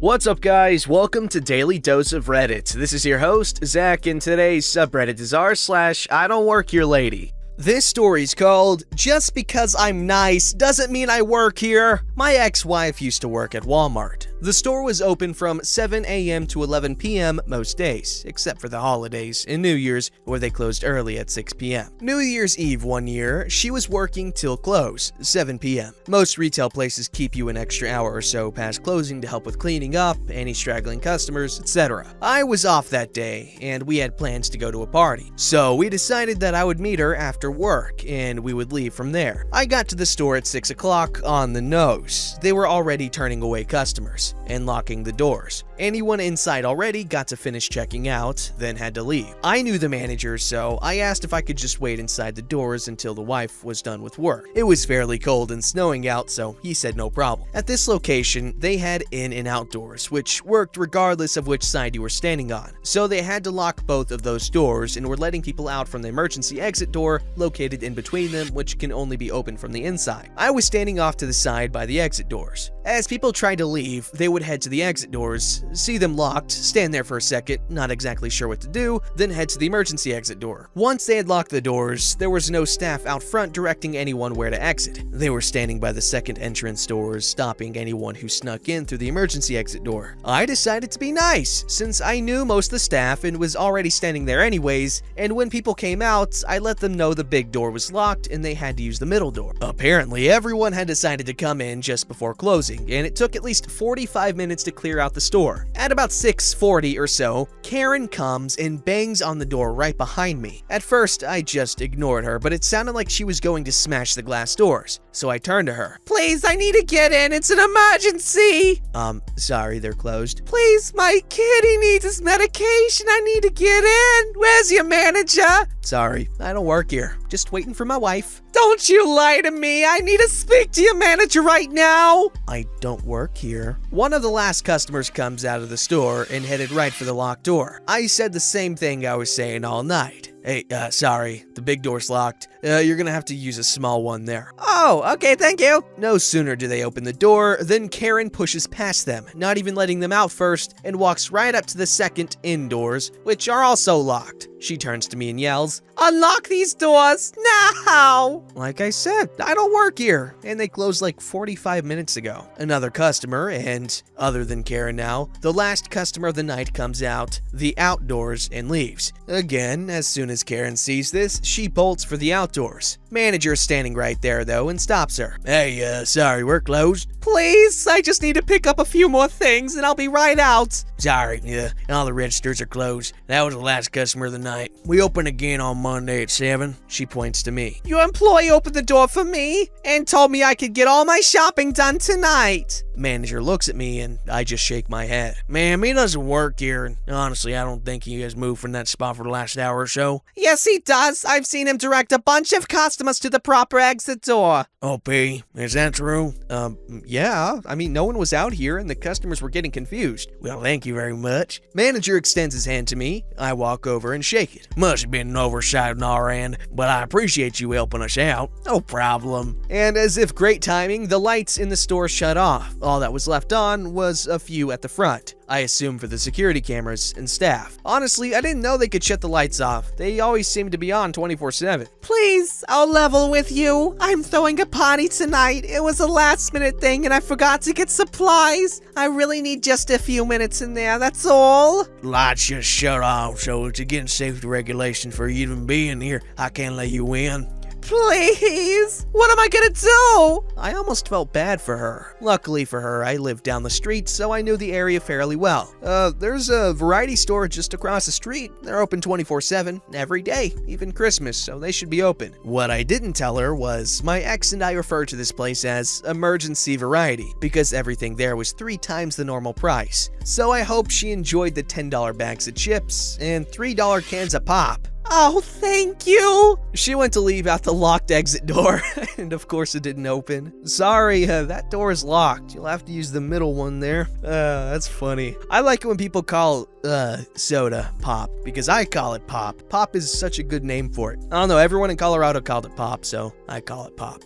What's up, guys? Welcome to Daily Dose of Reddit. This is your host, Zach, and today's subreddit is r/IDontWorkHereLady. This story's called, "Just because I'm nice doesn't mean I work here." My ex-wife used to work at Walmart. The store was open from 7 a.m. to 11 p.m. most days, except for the holidays and New Year's, where they closed early at 6 p.m. New Year's Eve one year, she was working till close, 7 p.m. Most retail places keep you an extra hour or so past closing to help with cleaning up, any straggling customers, etc. I was off that day, and we had plans to go to a party. So we decided that I would meet her after work, and we would leave from there. I got to the store at 6 o'clock on the nose. They were already turning away customers and locking the doors. Anyone inside already got to finish checking out, then had to leave. I knew the manager, so I asked if I could just wait inside the doors until the wife was done with work. It was fairly cold and snowing out, so he said no problem. At this location, they had in and out doors, which worked regardless of which side you were standing on. So they had to lock both of those doors and were letting people out from the emergency exit door located in between them, which can only be opened from the inside. I was standing off to the side by the exit doors. As people tried to leave, they would head to the exit doors, see them locked, stand there for a second, not exactly sure what to do, then head to the emergency exit door. Once they had locked the doors, there was no staff out front directing anyone where to exit. They were standing by the second entrance doors, stopping anyone who snuck in through the emergency exit door. I decided to be nice, since I knew most of the staff and was already standing there anyways, and when people came out, I let them know the big door was locked and they had to use the middle door. Apparently, everyone had decided to come in just before closing, and it took at least 45 minutes to clear out the store. At about 6:40 or so, Karen comes and bangs on the door right behind me. At first, I just ignored her, but it sounded like she was going to smash the glass doors, so I turned to her. "Please, I need to get in, it's an emergency!" Sorry, they're closed." "Please, my kitty needs his medication, I need to get in. Where's your manager?" "Sorry, I don't work here. Just waiting for my wife." "Don't you lie to me, I need to speak to your manager right now." "I don't work here." One of the last customers comes out of the store and headed right for the locked door. I said the same thing I was saying all night. "Hey, sorry, the big door's locked. You're gonna have to use a small one there." "Oh, okay, thank you." No sooner do they open the door than Karen pushes past them, not even letting them out first, and walks right up to the second indoors, which are also locked. She turns to me and yells, "Unlock these doors, now!" Like I said, I don't work here, and they closed like 45 minutes ago. Another customer, and other than Karen now, the last customer of the night comes out, the outdoors, and leaves. Again, as soon as Karen sees this, she bolts for the outdoors. Manager is standing right there though and stops her. "Hey, sorry, we're closed." "Please, I just need to pick up a few more things and I'll be right out." "Sorry, all the registers are closed. That was the last customer of the night. We open again on Monday at 7. She points to me. "Your employee opened the door for me and told me I could get all my shopping done tonight." Manager looks at me and I just shake my head. "Ma'am, he doesn't work here, and honestly, I don't think he has moved from that spot for the last hour or so." "Yes, he does. I've seen him direct a bunch of customers to the proper exit door." "OP, is that true?" Yeah. I mean, no one was out here and the customers were getting confused." "Well, thank you very much." Manager extends his hand to me. I walk over and shake it. "Must have been an oversight on our end, but I appreciate you helping us out." "No problem." And as if great timing, the lights in the store shut off. All that was left on was a few at the front. I assume for the security cameras and staff. Honestly, I didn't know they could shut the lights off. They always seem to be on 24/7. "Please, I'll level with you. I'm throwing a party tonight. It was a last-minute thing and I forgot to get supplies. I really need just a few minutes in there, that's all." "Lights just shut off, so it's against safety regulations for you even being here. I can't let you in." "Please, what am I gonna do?" I almost felt bad for her. Luckily for her, I lived down the street, so I knew the area fairly well. There's a variety store just across the street. They're open 24/7, every day, even Christmas, so they should be open. What I didn't tell her was my ex and I refer to this place as Emergency Variety, because everything there was 3 times the normal price. So I hope she enjoyed the $10 bags of chips and $3 cans of pop. "Oh, thank you." She went to leave out the locked exit door, and of course it didn't open. "Sorry, that door is locked. You'll have to use the middle one there." That's funny. I like it when people call soda pop, because I call it pop. Pop is such a good name for it. I don't know, everyone in Colorado called it pop, so I call it pop.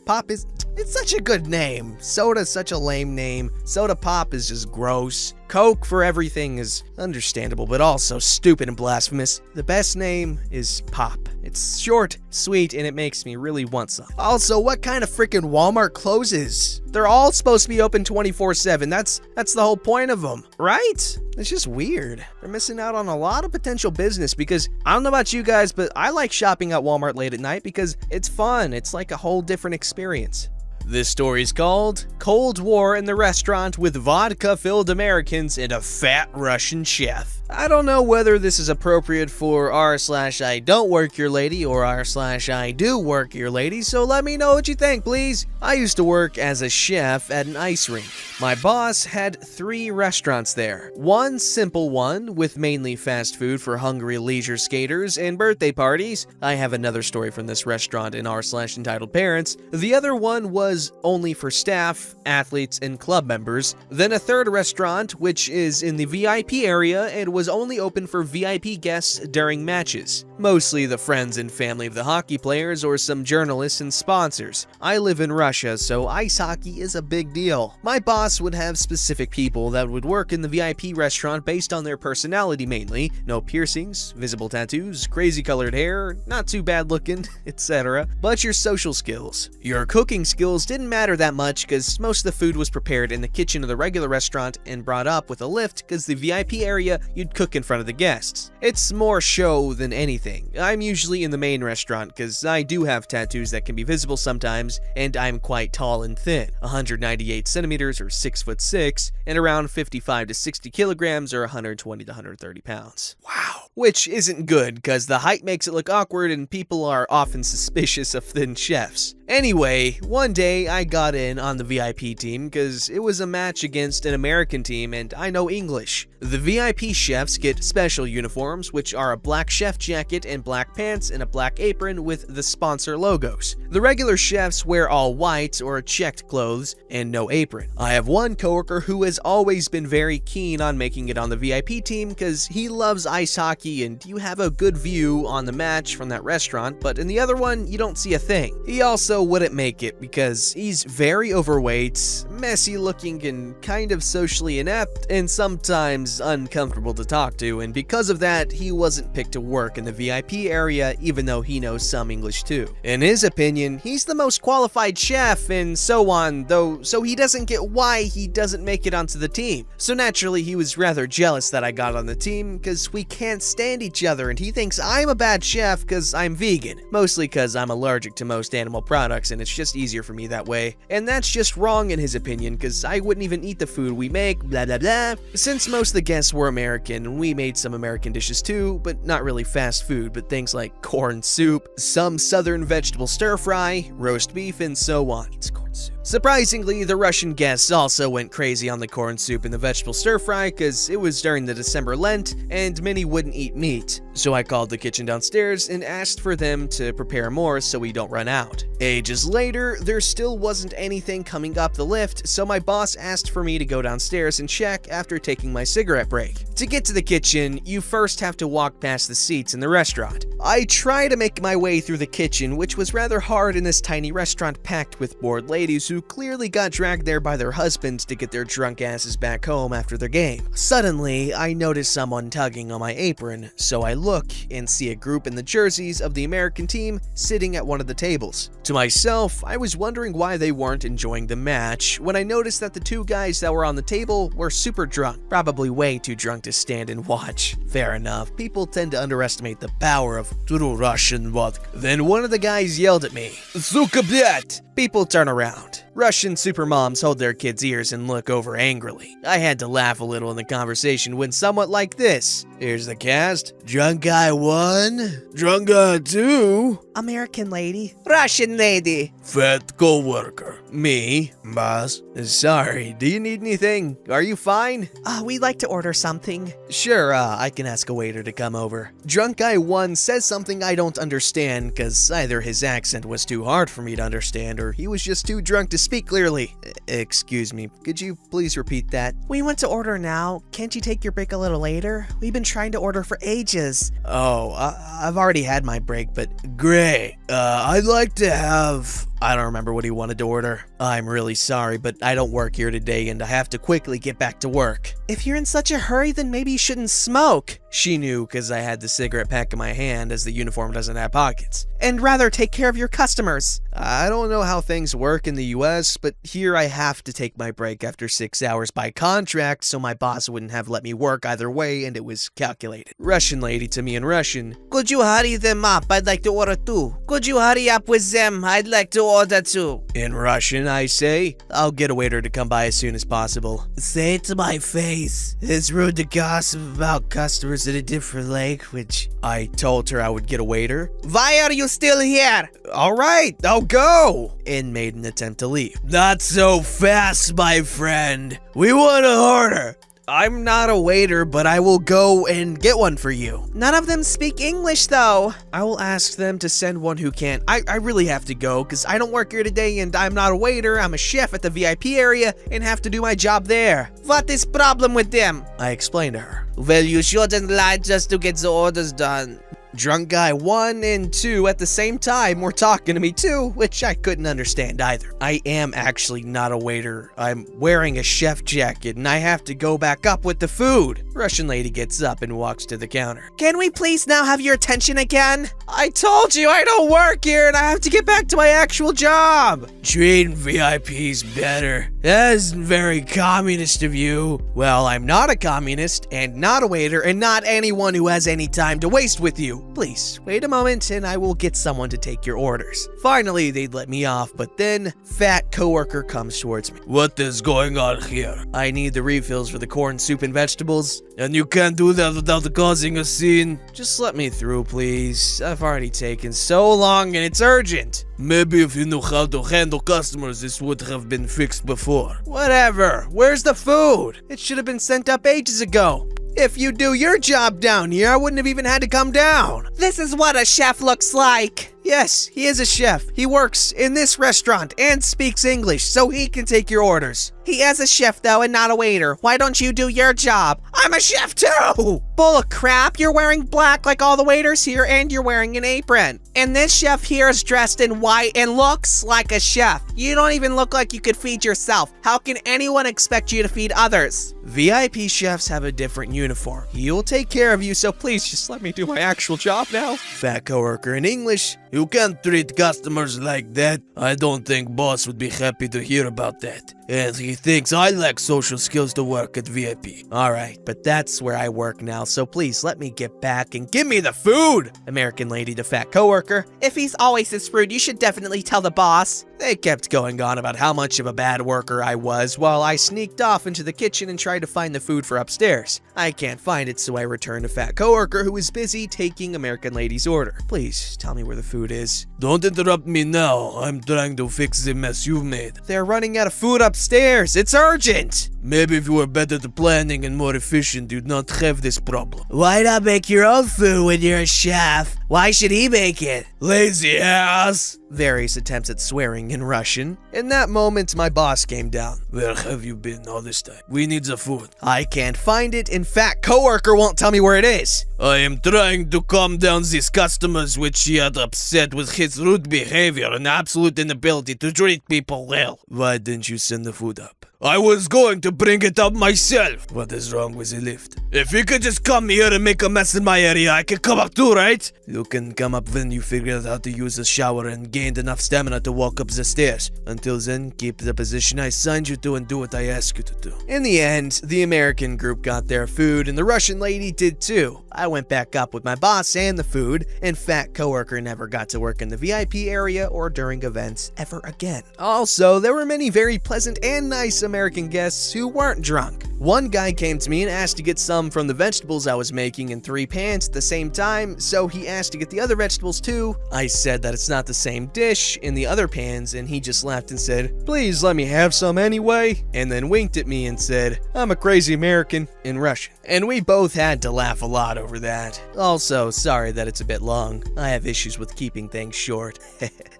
It's such a good name. Soda's such a lame name. Soda pop is just gross. Coke for everything is understandable, but also stupid and blasphemous. The best name is Pop. It's short, sweet, and it makes me really want some. Also, what kind of freaking Walmart closes? They're all supposed to be open 24/7. That's the whole point of them, right? It's just weird. They're missing out on a lot of potential business because I don't know about you guys, but I like shopping at Walmart late at night because it's fun. It's like a whole different experience. This story's called Cold War in the Restaurant with Vodka-Filled Americans and a Fat Russian Chef. I don't know whether this is appropriate for r/IDontWorkHereLady or r/IDoWorkHereLady, so let me know what you think, please. I used to work as a chef at an ice rink. My boss had 3 restaurants there. One simple one with mainly fast food for hungry leisure skaters and birthday parties. I have another story from this restaurant in r/entitled parents. The other one was only for staff, athletes, and club members. Then a third restaurant, which is in the VIP area and was only open for VIP guests during matches. Mostly the friends and family of the hockey players or some journalists and sponsors. I live in Russia, so ice hockey is a big deal. My boss would have specific people that would work in the VIP restaurant based on their personality mainly. No piercings, visible tattoos, crazy colored hair, not too bad looking, etc. But your social skills. Your cooking skills didn't matter that much because most of the food was prepared in the kitchen of the regular restaurant and brought up with a lift because the VIP area you'd cook in front of the guests. It's more show than anything. I'm usually in the main restaurant because I do have tattoos that can be visible sometimes, and I'm quite tall and thin, 198 centimeters or 6'6", and around 55 to 60 kilograms or 120 to 130 pounds. Wow. Which isn't good because the height makes it look awkward and people are often suspicious of thin chefs. Anyway, one day I got in on the VIP team because it was a match against an American team and I know English. The VIP chefs get special uniforms, which are a black chef jacket and black pants and a black apron with the sponsor logos. The regular chefs wear all white or checked clothes and no apron. I have one coworker who has always been very keen on making it on the VIP team because he loves ice hockey and you have a good view on the match from that restaurant, but in the other one, you don't see a thing. He also wouldn't make it because he's very overweight, messy looking, and kind of socially inept, and sometimes uncomfortable to talk to, and because of that, he wasn't picked to work in the VIP area even though he knows some English too. In his opinion, he's the most qualified chef and so on, though, so he doesn't get why he doesn't make it onto the team. So naturally, he was rather jealous that I got on the team because we can't stand each other and he thinks I'm a bad chef because I'm vegan, mostly because I'm allergic to most animal products and it's just easier for me that way. And that's just wrong in his opinion because I wouldn't even eat the food we make, blah blah blah. Since most of the guests were American, we made some American dishes too, but not really fast food, but things like corn soup, some southern vegetable stir fry, roast beef, and so on. It's corn soup. Surprisingly, the Russian guests also went crazy on the corn soup and the vegetable stir fry because it was during the December Lent and many wouldn't eat meat. So I called the kitchen downstairs and asked for them to prepare more so we don't run out. Ages later, there still wasn't anything coming up the lift, so my boss asked for me to go downstairs and check after taking my cigarette break. To get to the kitchen, you first have to walk past the seats in the restaurant. I try to make my way through the kitchen, which was rather hard in this tiny restaurant packed with bored ladies who clearly got dragged there by their husbands to get their drunk asses back home after their game. Suddenly, I notice someone tugging on my apron, so I look and see a group in the jerseys of the American team sitting at one of the tables. To myself, I was wondering why they weren't enjoying the match when I noticed that the 2 guys that were on the table were super drunk, probably way too drunk to stand and watch. Fair enough, people tend to underestimate the power of true Russian vodka. Then one of the guys yelled at me, "Suka blet!" People turn around. Russian supermoms hold their kids' ears and look over angrily. I had to laugh a little in the conversation when somewhat like this. Here's the cast. Drunk guy 1, drunk guy 2, American lady, Russian lady, fat coworker, me, boss. Sorry, do you need anything? Are you fine? We'd like to order something. Sure, I can ask a waiter to come over. Drunk guy 1 says something I don't understand because either his accent was too hard for me to understand or he was just too drunk to speak clearly. Excuse me, could you please repeat that? We want to order now. Can't you take your break a little later? We've been trying to order for ages. Oh, I've already had my break, but great. I'd like to have... I don't remember what he wanted to order. I'm really sorry, but I don't work here today and I have to quickly get back to work. If you're in such a hurry, then maybe you shouldn't smoke. She knew because I had the cigarette pack in my hand as the uniform doesn't have pockets. And rather take care of your customers. I don't know how things work in the US, but here I have to take my break after 6 hours by contract, so my boss wouldn't have let me work either way, and it was calculated. Russian lady to me in Russian. Could you hurry them up? I'd like to order too. Could you hurry up with them? I'd like to order too. In Russian, I say, I'll get a waiter to come by as soon as possible. Say it to my face. It's rude to gossip about customers in a different language. I told her I would get a waiter. Why are you still here? All right, I'll go. And made an attempt to leave. Not so fast, my friend. We want to order. I'm not a waiter, but I will go and get one for you. None of them speak English, though. I will ask them to send one who can. I really have to go because I don't work here today and I'm not a waiter. I'm a chef at the VIP area and have to do my job there. What is problem with them? I explained to her. Well, you shouldn't lie just to get the orders done. Drunk guy 1 and 2 at the same time were talking to me too, which I couldn't understand either. I am actually not a waiter. I'm wearing a chef jacket and I have to go back up with the food. Russian lady gets up and walks to the counter. Can we please now have your attention again? I told you I don't work here and I have to get back to my actual job. Treat VIPs better. That isn't very communist of you. Well, I'm not a communist and not a waiter and not anyone who has any time to waste with you. Please, wait a moment and I will get someone to take your orders. Finally, they'd let me off, but then fat coworker comes towards me. What is going on here? I need the refills for the corn soup and vegetables. And you can't do that without causing a scene? Just let me through, please. I've already taken so long and it's urgent. Maybe if you knew how to handle customers, this would have been fixed before. Whatever. Where's the food? It should have been sent up ages ago. If you do your job down here, I wouldn't have even had to come down. This is what a chef looks like. Yes, he is a chef. He works in this restaurant and speaks English, so he can take your orders. He is a chef, though, and not a waiter. Why don't you do your job? I'm a chef, too! Bull of crap. You're wearing black like all the waiters here, and you're wearing an apron. And this chef here is dressed in white and looks like a chef. You don't even look like you could feed yourself. How can anyone expect you to feed others? VIP chefs have a different uniform. He'll take care of you, so please just let me do my actual job now. Fat coworker in English. You can't treat customers like that. I don't think boss would be happy to hear about that. And he thinks I lack social skills to work at VIP. Alright, but that's where I work now, so please let me get back and give me the food! American lady to fat coworker. If he's always this rude, you should definitely tell the boss. They kept going on about how much of a bad worker I was while I sneaked off into the kitchen and tried to find the food for upstairs. I can't find it, so I return to fat coworker who is busy taking American lady's order. Please tell me where the food is. Don't interrupt me now. I'm trying to fix the mess you've made. They're running out of food upstairs. It's urgent. Maybe if you were better at planning and more efficient, you'd not have this problem. Why not make your own food when you're a chef? Why should he make it? Lazy ass! Various attempts at swearing in Russian. In that moment, my boss came down. Where have you been all this time? We need the food. I can't find it, and fat coworker won't tell me where it is. I am trying to calm down these customers which he had upset with his rude behavior and absolute inability to treat people well. Why didn't you send the food up? I was going to bring it up myself. What is wrong with the lift? If you could just come here and make a mess in my area, I can come up too, right? You can come up when you figure out how to use the shower and gained enough stamina to walk up the stairs. Until then, keep the position I signed you to and do what I ask you to do. In the end, the American group got their food and the Russian lady did too. I went back up with my boss and the food, and fat coworker never got to work in the VIP area or during events ever again. Also, there were many very pleasant and nice American guests who weren't drunk. One guy came to me and asked to get some from the vegetables I was making in 3 pans at the same time, so he asked to get the other vegetables too. I said that it's not the same dish in the other pans, and he just laughed and said, "Please let me have some anyway," and then winked at me and said, "I'm a crazy American," in Russian. And we both had to laugh a lot over that. Also, sorry that it's a bit long. I have issues with keeping things short.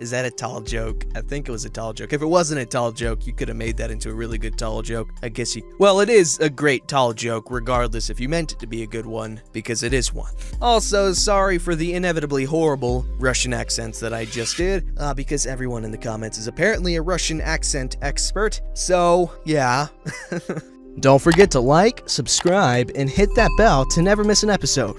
Is that a tall joke? I think it was a tall joke. If it wasn't a tall joke, you could have made that into a really really good tall joke. I guess well, it is a great tall joke, regardless if you meant it to be a good one, because it is one. Also, sorry for the inevitably horrible Russian accents that I just did, because everyone in the comments is apparently a Russian accent expert, so yeah. Don't forget to like, subscribe, and hit that bell to never miss an episode.